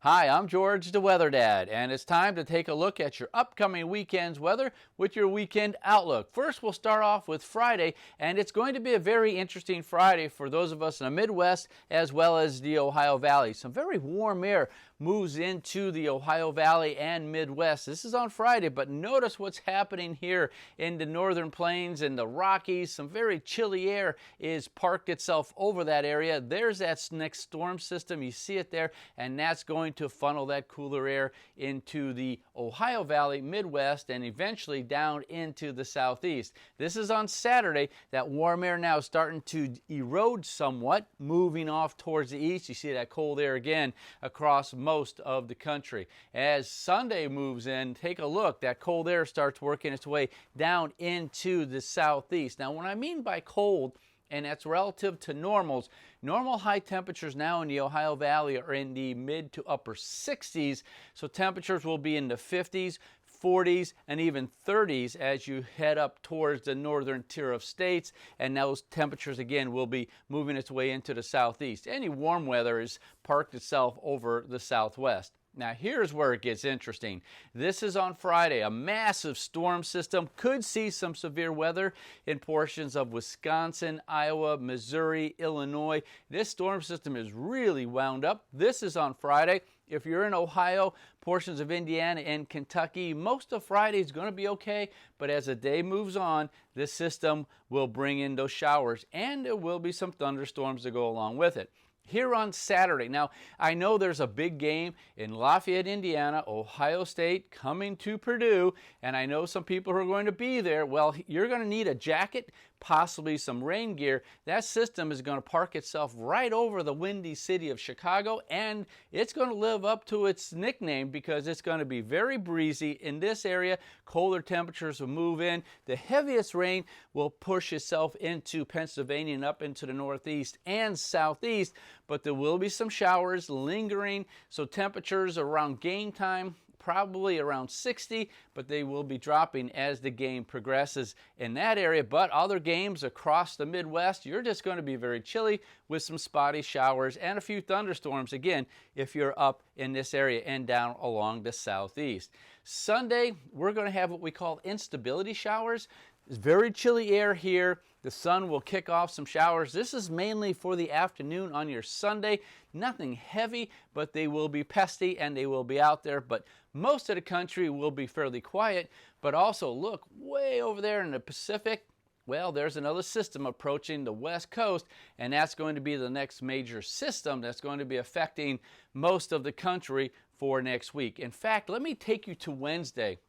Hi, I'm George the Weather Dad, and it's time to take a look at your upcoming weekend's weather with your weekend outlook. First, we'll start off with Friday, and it's going to be a very interesting Friday for those of us in the Midwest as well as the Ohio Valley. Some very warm air moves into the Ohio Valley and Midwest. This is on Friday, but notice what's happening here in the northern plains and the Rockies. Some very chilly air is parked itself over that area. There's that next storm system. You see it there, and that's going to funnel that cooler air into the Ohio Valley, Midwest, and eventually down into the southeast. This is on Saturday. That warm air now starting to erode somewhat, moving off towards the east. You see that cold air again across most of the country. As Sunday moves in, take a look. That cold air starts working its way down into the southeast. Now, what I mean by cold, and that's relative to normals. Normal high temperatures now in the Ohio Valley are in the mid to upper 60s, so temperatures will be in the 50s, 40s, and even 30s as you head up towards the northern tier of states, and those temperatures again will be moving its way into the southeast. Any warm weather has parked itself over the southwest. Now here's where it gets interesting. This is on Friday. A massive storm system could see some severe weather in portions of Wisconsin, Iowa, Missouri, Illinois. This storm system is really wound up. This is on Friday. If you're in Ohio, portions of Indiana and Kentucky, most of Friday is going to be okay, but as the day moves on, this system will bring in those showers, and there will be some thunderstorms to go along with it. Here on Saturday, now I know there's a big game in Lafayette, Indiana, Ohio State coming to Purdue, and I know some people who are going to be there. Well, you're going to need a jacket, possibly some rain gear. That system is going to park itself right over the windy city of Chicago, and it's going to live up to its nickname because it's going to be very breezy in this area. Colder temperatures will move in. The heaviest rain will push itself into Pennsylvania and up into the northeast and southeast, but there will be some showers lingering, so temperatures around game time probably around 60, but they will be dropping as the game progresses in that area. But other games across the Midwest, you're just going to be very chilly with some spotty showers and a few thunderstorms, again, if you're up in this area and down along the southeast. Sunday, we're going to have what we call instability showers. It's very chilly air here. The sun will kick off some showers. This is mainly for the afternoon on your Sunday. Nothing heavy, but they will be pesky and they will be out there. But most of the country will be fairly quiet. But also look way over there in the Pacific. Well, there's another system approaching the west coast, and that's going to be the next major system that's going to be affecting most of the country for next week. In fact, let me take you to Wednesday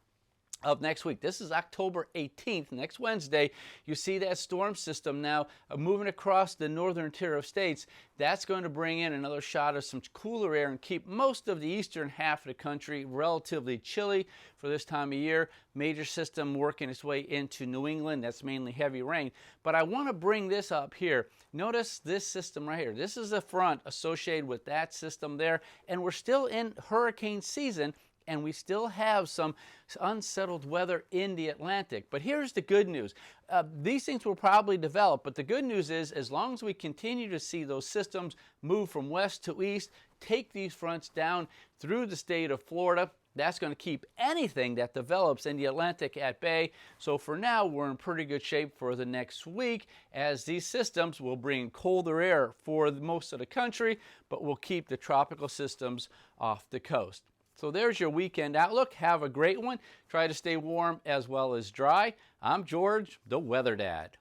of next week. This is October 18th, next Wednesday. You see that storm system now moving across the northern tier of states. That's going to bring in another shot of some cooler air and keep most of the eastern half of the country relatively chilly for this time of year. Major system working its way into New England. That's mainly heavy rain. But I want to bring this up here. Notice this system right here. This is a front associated with that system there, and we're still in hurricane season, and we still have some unsettled weather in the Atlantic. But here's the good news. These things will probably develop, but the good news is as long as we continue to see those systems move from west to east, take these fronts down through the state of Florida, that's going to keep anything that develops in the Atlantic at bay. So for now, we're in pretty good shape for the next week, as these systems will bring colder air for most of the country, but will keep the tropical systems off the coast. So there's your weekend outlook. Have a great one. Try to stay warm as well as dry. I'm George, the Weather Dad.